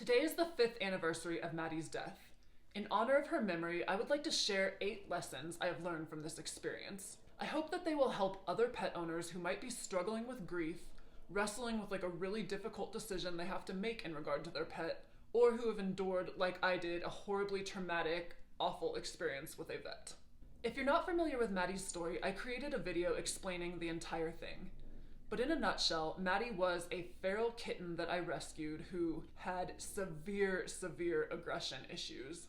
Today is the 5th anniversary of Maddie's death. In honor of her memory, I would like to share 8 lessons I have learned from this experience. I hope that they will help other pet owners who might be struggling with grief, wrestling with a really difficult decision they have to make in regard to their pet, or who have endured, like I did, a horribly traumatic, awful experience with a vet. If you're not familiar with Maddie's story, I created a video explaining the entire thing. But in a nutshell, Maddie was a feral kitten that I rescued who had severe aggression issues.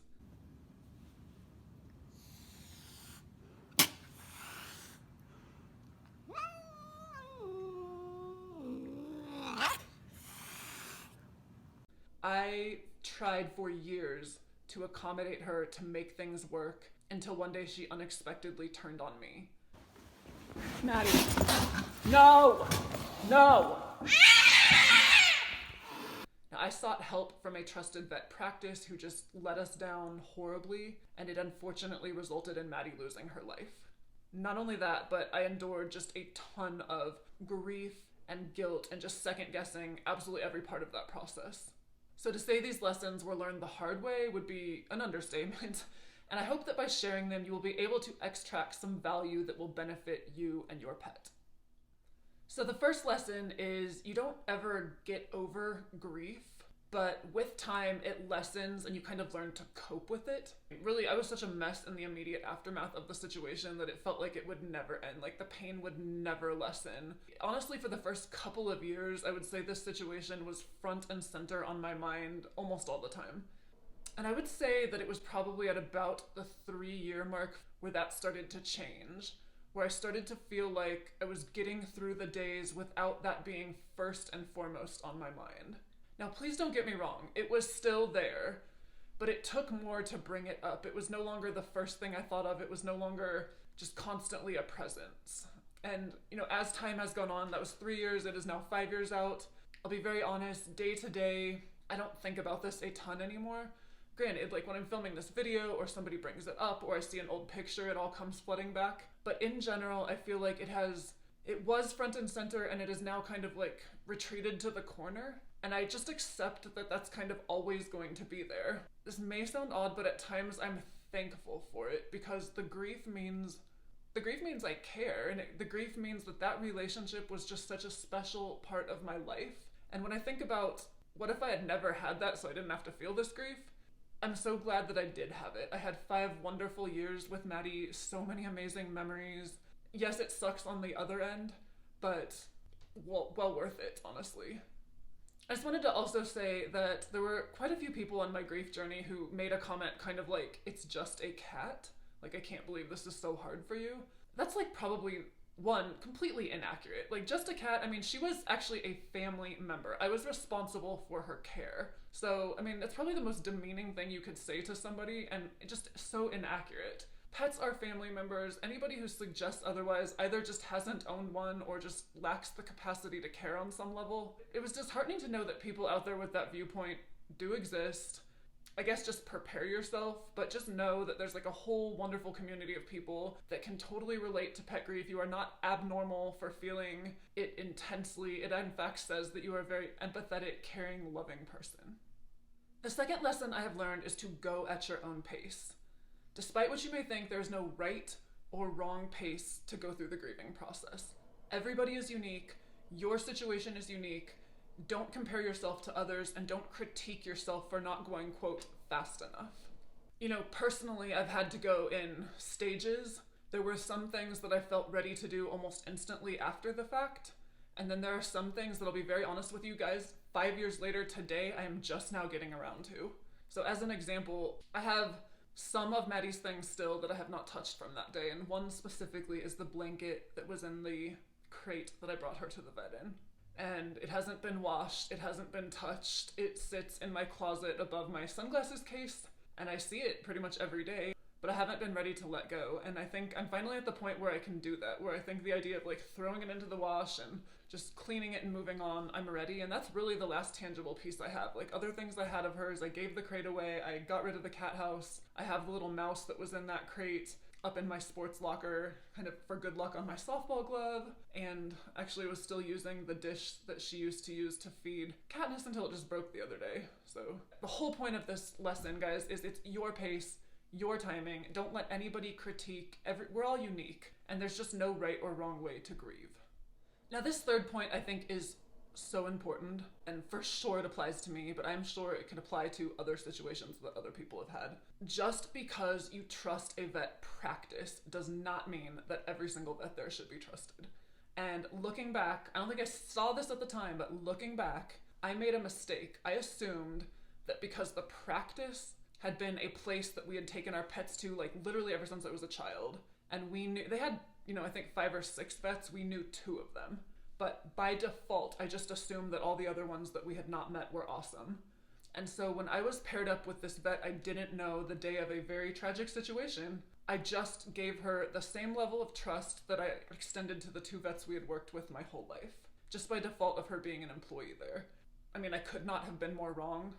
I tried for years to accommodate her, to make things work, until one day she unexpectedly turned on me. Maddie. No! No! Now, I sought help from a trusted vet practice who just let us down horribly, and it unfortunately resulted in Maddie losing her life. Not only that, but I endured just a ton of grief and guilt and just second-guessing absolutely every part of that process. So to say these lessons were learned the hard way would be an understatement. And I hope that by sharing them, you will be able to extract some value that will benefit you and your pet. So the first lesson is you don't ever get over grief, but with time it lessens and you kind of learn to cope with it. Really, I was such a mess in the immediate aftermath of the situation that it felt like it would never end, like the pain would never lessen. Honestly, for the first couple of years, I would say this situation was front and center on my mind almost all the time. And I would say that it was probably at about the 3-year mark where that started to change, where I started to feel like I was getting through the days without that being first and foremost on my mind. Now, please don't get me wrong, it was still there, but it took more to bring it up. It was no longer the first thing I thought of. It was no longer just constantly a presence. And, as time has gone on, that was 3 years, it is now 5 years out. I'll be very honest, day to day, I don't think about this a ton anymore. Granted, when I'm filming this video or somebody brings it up or I see an old picture, it all comes flooding back. But in general, I feel like it was front and center and it is now kind of retreated to the corner. And I just accept that that's kind of always going to be there. This may sound odd, but at times I'm thankful for it because the grief means I care, and the grief means that relationship was just such a special part of my life. And when I think about what if I had never had that so I didn't have to feel this grief, I'm so glad that I did have it. I had 5 wonderful years with Maddie, so many amazing memories. Yes, it sucks on the other end, but well worth it, honestly. I just wanted to also say that there were quite a few people on my grief journey who made a comment kind of it's just a cat. I can't believe this is so hard for you. That's probably one, completely inaccurate. Just a cat, she was actually a family member. I was responsible for her care. So, that's probably the most demeaning thing you could say to somebody, and just so inaccurate. Pets are family members. Anybody who suggests otherwise either just hasn't owned one or just lacks the capacity to care on some level. It was disheartening to know that people out there with that viewpoint do exist. I guess just prepare yourself, but just know that there's a whole wonderful community of people that can totally relate to pet grief. You are not abnormal for feeling it intensely. It in fact says that you are a very empathetic, caring, loving person. The second lesson I have learned is to go at your own pace. Despite what you may think, there is no right or wrong pace to go through the grieving process. Everybody is unique. Your situation is unique. Don't compare yourself to others and don't critique yourself for not going, quote, fast enough. Personally, I've had to go in stages. There were some things that I felt ready to do almost instantly after the fact. And then there are some things that I'll be very honest with you guys, 5 years later today, I am just now getting around to. So as an example, I have some of Maddie's things still that I have not touched from that day. And one specifically is the blanket that was in the crate that I brought her to the vet in. And it hasn't been washed, it hasn't been touched, it sits in my closet above my sunglasses case, and I see it pretty much every day, but I haven't been ready to let go. And I think I'm finally at the point where I can do that, where I think the idea of throwing it into the wash and just cleaning it and moving on, I'm ready. And that's really the last tangible piece I have. Other things I had of hers, I gave the crate away, I got rid of the cat house, I have the little mouse that was in that crate. up in my sports locker, kind of for good luck on my softball glove, and actually was still using the dish that she used to use to feed Katniss until it just broke the other day. So the whole point of this lesson, guys, is it's your pace, your timing. Don't let anybody critique. We're all unique, and there's just no right or wrong way to grieve. Now, this third point I think is so important, and for sure it applies to me, but I'm sure it can apply to other situations that other people have had. Just because you trust a vet practice does not mean that every single vet there should be trusted. And looking back, I don't think I saw this at the time, but looking back, I made a mistake. I assumed that because the practice had been a place that we had taken our pets to, like, literally ever since I was a child, and we knew, they had, I think 5 or 6 vets, we knew 2 of them. But by default, I just assumed that all the other ones that we had not met were awesome. And so when I was paired up with this vet I didn't know the day of a very tragic situation, I just gave her the same level of trust that I extended to the 2 vets we had worked with my whole life, just by default of her being an employee there. I mean, I could not have been more wrong,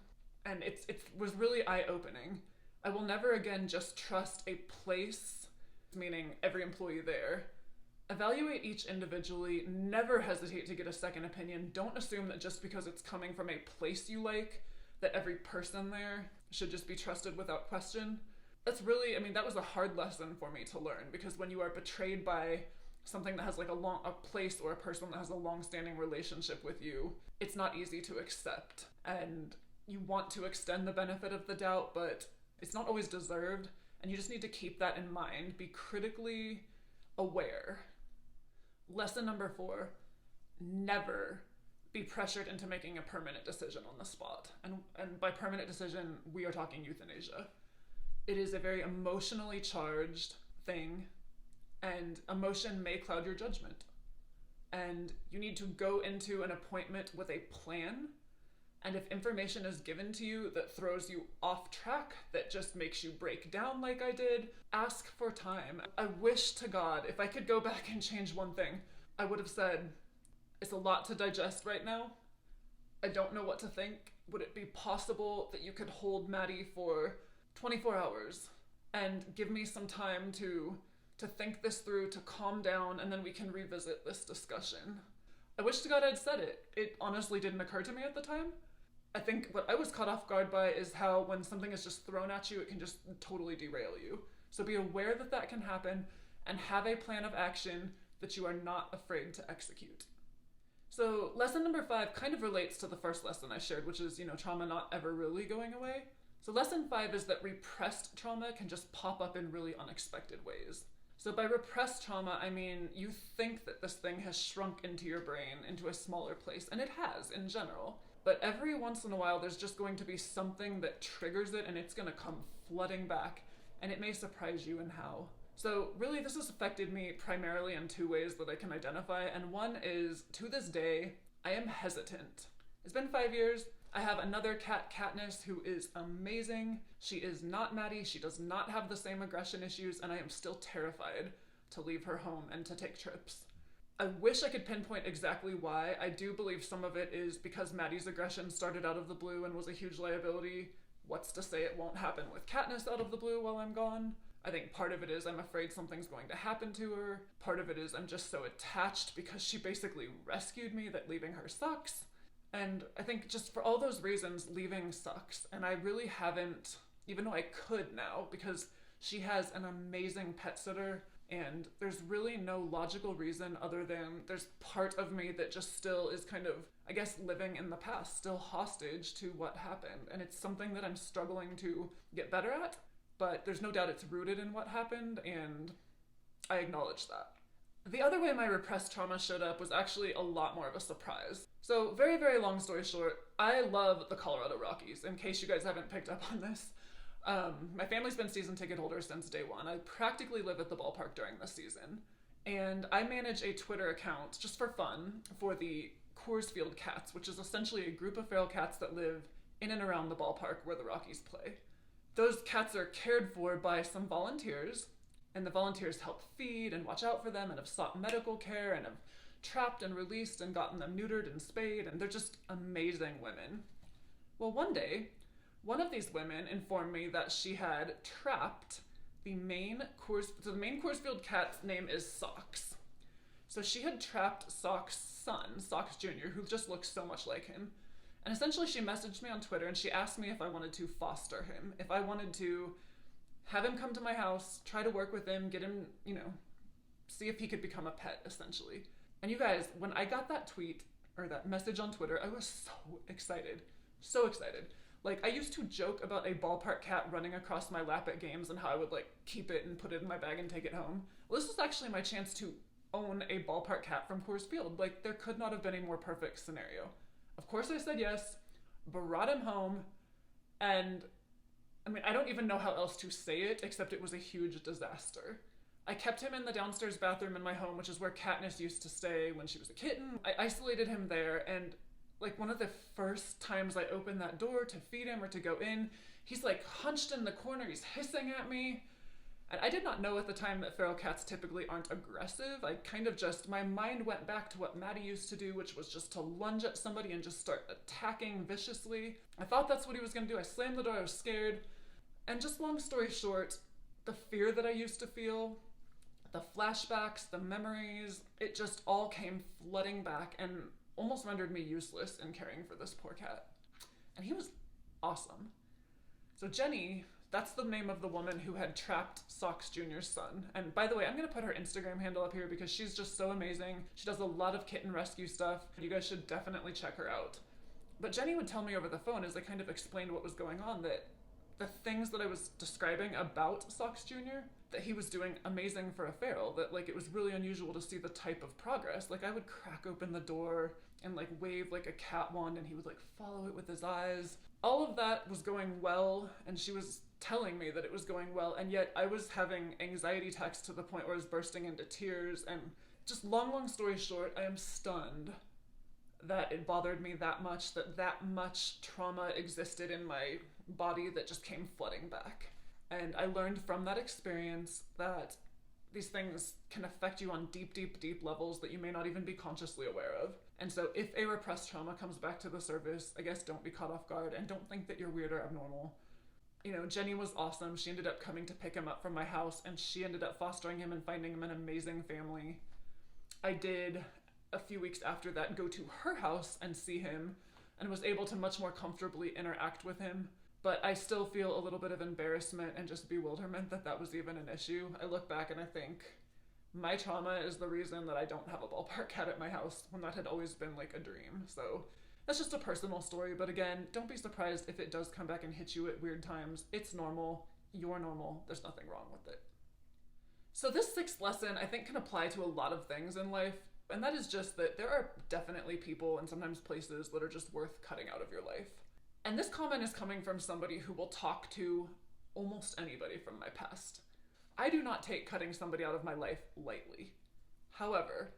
and it was really eye-opening. I will never again just trust a place, meaning every employee there. Evaluate each individually, never hesitate to get a second opinion. Don't assume that just because it's coming from a place you like, that every person there should just be trusted without question. That's really, that was a hard lesson for me to learn, because when you are betrayed by something that has like a place or a person that has a long-standing relationship with you, it's not easy to accept. And you want to extend the benefit of the doubt, but it's not always deserved, and you just need to keep that in mind. Be critically aware. Lesson number 4, never be pressured into making a permanent decision on the spot. And by permanent decision, we are talking euthanasia. It is a very emotionally charged thing, and emotion may cloud your judgment. And you need to go into an appointment with a plan. And if information is given to you that throws you off track, that just makes you break down like I did, ask for time. I wish to God, if I could go back and change one thing, I would have said, it's a lot to digest right now. I don't know what to think. Would it be possible that you could hold Maddie for 24 hours and give me some time to think this through, to calm down, and then we can revisit this discussion? I wish to God I'd said it. It honestly didn't occur to me at the time. I think what I was caught off guard by is how when something is just thrown at you, it can just totally derail you. So be aware that that can happen, and have a plan of action that you are not afraid to execute. So lesson number 5 kind of relates to the first lesson I shared, which is, trauma not ever really going away. So lesson 5 is that repressed trauma can just pop up in really unexpected ways. So by repressed trauma, I mean you think that this thing has shrunk into your brain, into a smaller place, and it has in general. But every once in a while, there's just going to be something that triggers it, and it's going to come flooding back, and it may surprise you in how. So really, this has affected me primarily in 2 ways that I can identify, and one is, to this day, I am hesitant. It's been 5 years. I have another cat, Katniss, who is amazing. She is not Maddie. She does not have the same aggression issues, and I am still terrified to leave her home and to take trips. I wish I could pinpoint exactly why. I do believe some of it is because Maddie's aggression started out of the blue and was a huge liability. What's to say it won't happen with Katniss out of the blue while I'm gone? I think part of it is I'm afraid something's going to happen to her. Part of it is I'm just so attached because she basically rescued me that leaving her sucks. And I think just for all those reasons, leaving sucks. And I really haven't, even though I could now, because she has an amazing pet sitter, and there's really no logical reason other than there's part of me that just still is kind of, I guess, living in the past, still hostage to what happened. And it's something that I'm struggling to get better at, but there's no doubt it's rooted in what happened, and I acknowledge that. The other way my repressed trauma showed up was actually a lot more of a surprise. So very, very long story short, I love the Colorado Rockies, in case you guys haven't picked up on this. My family's been season ticket holders since day one. I practically live at the ballpark during the season. And I manage a Twitter account, just for fun, for the Coors Field Cats, which is essentially a group of feral cats that live in and around the ballpark where the Rockies play. Those cats are cared for by some volunteers, and the volunteers help feed and watch out for them and have sought medical care and have trapped and released and gotten them neutered and spayed, and they're just amazing women. Well, one day, one of these women informed me that she had trapped the main Coors cat's name is Socks. So she had trapped Socks' son, Socks Jr., who just looks so much like him. And essentially she messaged me on Twitter and she asked me if I wanted to foster him, if I wanted to have him come to my house, try to work with him, get him, see if he could become a pet, essentially. And you guys, when I got that tweet or that message on Twitter, I was so excited. So excited. Like, I used to joke about a ballpark cat running across my lap at games and how I would, keep it and put it in my bag and take it home. Well, this was actually my chance to own a ballpark cat from Coors Field. There could not have been a more perfect scenario. Of course I said yes, brought him home, and I don't even know how else to say it, except it was a huge disaster. I kept him in the downstairs bathroom in my home, which is where Katniss used to stay when she was a kitten. I isolated him there, and one of the first times I opened that door to feed him or to go in, he's hunched in the corner, he's hissing at me. And I did not know at the time that feral cats typically aren't aggressive. I kind of my mind went back to what Maddie used to do, which was just to lunge at somebody and just start attacking viciously. I thought that's what he was gonna do. I slammed the door, I was scared. And just long story short, the fear that I used to feel, the flashbacks, the memories, it just all came flooding back and almost rendered me useless in caring for this poor cat. And he was awesome. So Jenny, that's the name of the woman who had trapped Socks Jr.'s son. And by the way, I'm gonna put her Instagram handle up here because she's just so amazing. She does a lot of kitten rescue stuff. You guys should definitely check her out. But Jenny would tell me over the phone as I kind of explained what was going on that the things that I was describing about Socks Jr., that he was doing amazing for a feral, that it was really unusual to see the type of progress. I would crack open the door and wave a cat wand and he would follow it with his eyes. All of that was going well, and she was telling me that it was going well, and yet I was having anxiety attacks to the point where I was bursting into tears. And just long story short, I am stunned that it bothered me that much, that much trauma existed in my body that just came flooding back. And I learned from that experience that these things can affect you on deep levels that you may not even be consciously aware of. And so if a repressed trauma comes back to the surface, I guess don't be caught off guard and don't think that you're weird or abnormal. Jenny was awesome. She ended up coming to pick him up from my house, and she ended up fostering him and finding him an amazing family. I did, a few weeks after that, go to her house and see him and was able to much more comfortably interact with him. But I still feel a little bit of embarrassment and just bewilderment that was even an issue. I look back and I think my trauma is the reason that I don't have a ballpark cat at my house when that had always been a dream. So that's just a personal story. But again, don't be surprised if it does come back and hit you at weird times. It's normal. You're normal. There's nothing wrong with it. So this sixth lesson I think can apply to a lot of things in life. And that is just that there are definitely people and sometimes places that are just worth cutting out of your life. And this comment is coming from somebody who will talk to almost anybody from my past. I do not take cutting somebody out of my life lightly. However,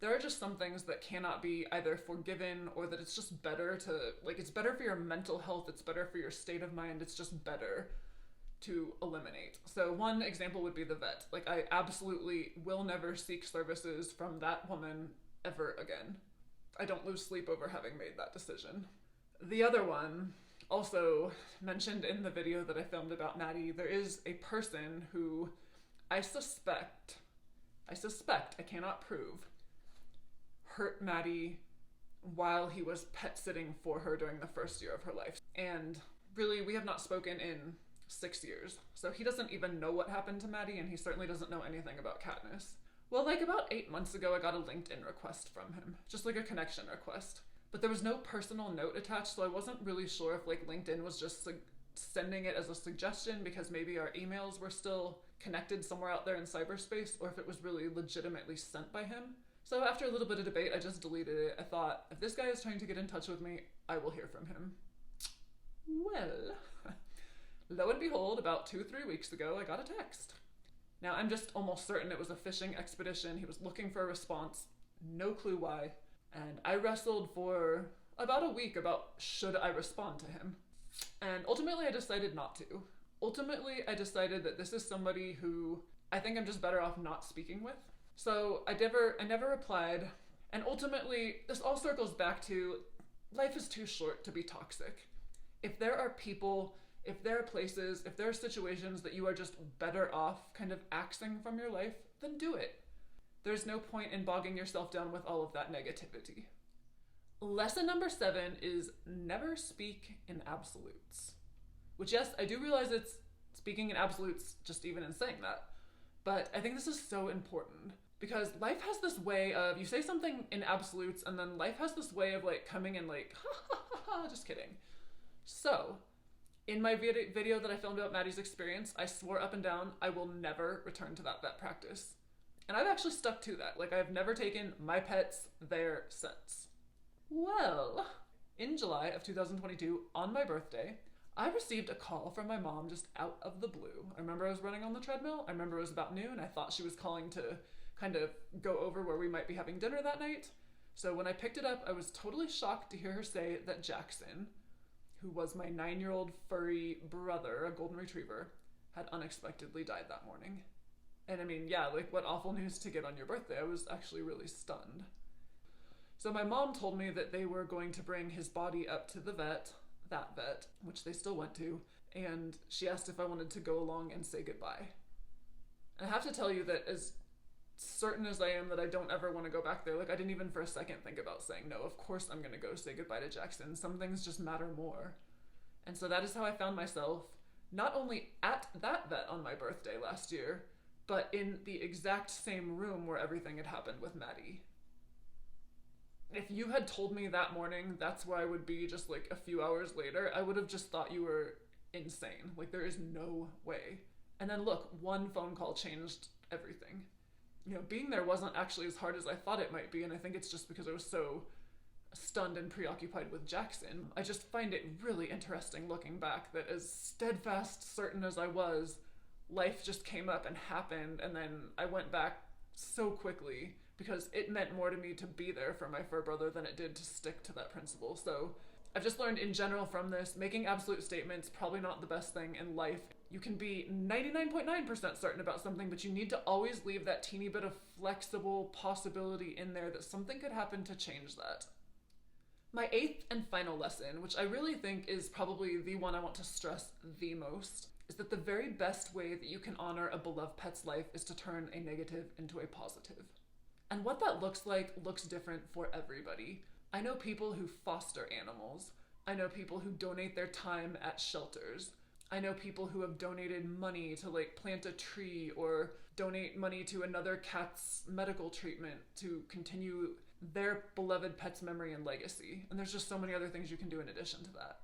there are just some things that cannot be either forgiven or that it's just better to, it's better for your mental health, it's better for your state of mind, it's just better to eliminate. So one example would be the vet. I absolutely will never seek services from that woman ever again. I don't lose sleep over having made that decision. The other one, also mentioned in the video that I filmed about Maddie, there is a person who I suspect, I cannot prove, hurt Maddie while he was pet sitting for her during the first year of her life. And really, we have not spoken in 6 years. So he doesn't even know what happened to Maddie, and he certainly doesn't know anything about Katniss. Well, about 8 months ago, I got a LinkedIn request from him, just a connection request. But there was no personal note attached, so I wasn't really sure if LinkedIn was just sending it as a suggestion because maybe our emails were still connected somewhere out there in cyberspace, or if it was really legitimately sent by him. So after a little bit of debate, I just deleted it. I thought, if this guy is trying to get in touch with me, I will hear from him. Well, lo and behold, about 2-3 weeks ago, I got a text. Now, I'm just almost certain it was a fishing expedition. He was looking for a response. No clue why. And I wrestled for about a week about should I respond to him. And ultimately I decided not to. Ultimately I decided that this is somebody who I think I'm just better off not speaking with. So I never replied. And ultimately this all circles back to life is too short to be toxic. If there are people If there are places, if there are situations that you are just better off kind of axing from your life, then do it. There's no point in bogging yourself down with all of that negativity. Lesson number 7 is never speak in absolutes. Which, yes, I do realize it's speaking in absolutes just even in saying that. But I think this is so important because life has this way of, you say something in absolutes and then life has this way of like coming in like, ha ha ha ha, just kidding. So, in my video that I filmed about Maddie's experience, I swore up and down I will never return to that vet practice. And I've actually stuck to that. Like, I've never taken my pets there since. Well, in July of 2022, on my birthday, I received a call from my mom just out of the blue. I remember I was running on the treadmill. I remember it was about noon. I thought she was calling to kind of go over where we might be having dinner that night. So when I picked it up, I was totally shocked to hear her say that Jackson, who was my 9-year-old furry brother, a golden retriever, had unexpectedly died that morning. And I mean, yeah, like what awful news to get on your birthday. I was actually really stunned. So my mom told me that they were going to bring his body up to the vet, that vet, which they still went to, and she asked if I wanted to go along and say goodbye. And I have to tell you that as certain as I am that I don't ever want to go back there, like I didn't even for a second think about saying no, of course I'm gonna go say goodbye to Jackson. Some things just matter more. And so that is how I found myself, not only at that vet on my birthday last year, but in the exact same room where everything had happened with Maddie. If you had told me that morning that's where I would be just like a few hours later, I would have just thought you were insane. Like there is no way. And then look, one phone call changed everything. You know, being there wasn't actually as hard as I thought it might be, and I think it's just because I was so stunned and preoccupied with Jackson. I just find it really interesting looking back that as steadfast certain as I was, life just came up and happened, and then I went back so quickly because it meant more to me to be there for my fur brother than it did to stick to that principle. So I've just learned in general from this, making absolute statements probably not the best thing in life. You can be 99.9% certain about something, but you need to always leave that teeny bit of flexible possibility in there that something could happen to change that. My 8th and final lesson, which I really think is probably the one I want to stress the most, is that the very best way that you can honor a beloved pet's life is to turn a negative into a positive. And what that looks like looks different for everybody. I know people who foster animals. I know people who donate their time at shelters. I know people who have donated money to like plant a tree or donate money to another cat's medical treatment to continue their beloved pet's memory and legacy. And there's just so many other things you can do in addition to that.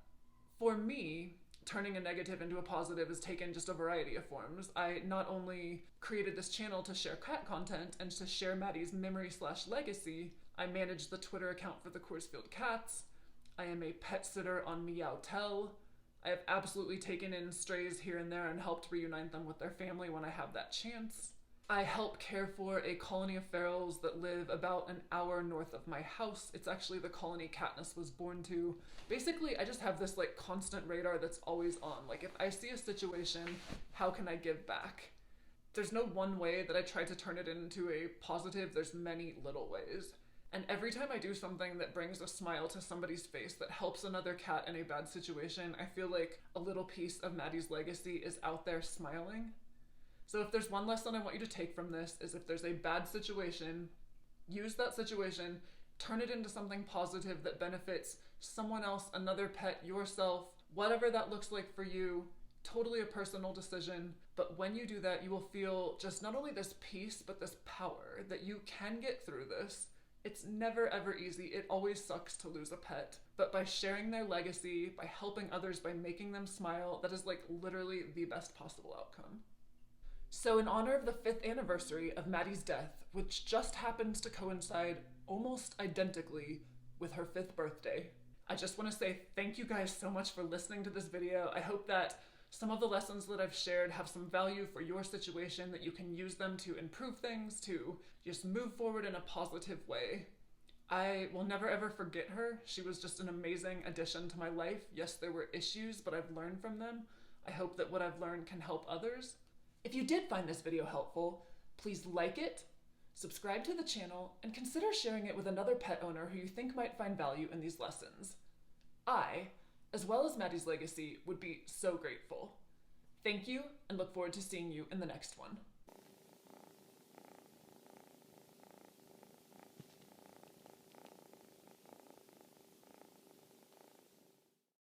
For me, turning a negative into a positive has taken just a variety of forms. I not only created this channel to share cat content and to share Maddie's memory/legacy, I manage the Twitter account for the Coors Cats. I am a pet sitter on Meowtel. I have absolutely taken in strays here and there and helped reunite them with their family when I have that chance. I help care for a colony of ferals that live about an hour north of my house. It's actually the colony Katniss was born to. Basically, I just have this like constant radar that's always on. Like if I see a situation, how can I give back? There's no one way that I try to turn it into a positive. There's many little ways. And every time I do something that brings a smile to somebody's face that helps another cat in a bad situation, I feel like a little piece of Maddie's legacy is out there smiling. So if there's one lesson I want you to take from this is if there's a bad situation, use that situation, turn it into something positive that benefits someone else, another pet, yourself, whatever that looks like for you. Totally a personal decision. But when you do that, you will feel just not only this peace, but this power that you can get through this. It's never ever easy. It always sucks to lose a pet. But by sharing their legacy, by helping others, by making them smile, that is like literally the best possible outcome. So in honor of the 5th anniversary of Maddie's death, which just happens to coincide almost identically with her 5th birthday, I just want to say thank you guys so much for listening to this video. I hope that some of the lessons that I've shared have some value for your situation, that you can use them to improve things, to just move forward in a positive way. I will never ever forget her. She was just an amazing addition to my life. Yes, there were issues, but I've learned from them. I hope that what I've learned can help others. If you did find this video helpful, please like it, subscribe to the channel, and consider sharing it with another pet owner who you think might find value in these lessons. I as well as Maddie's legacy, would be so grateful. Thank you, and look forward to seeing you in the next one.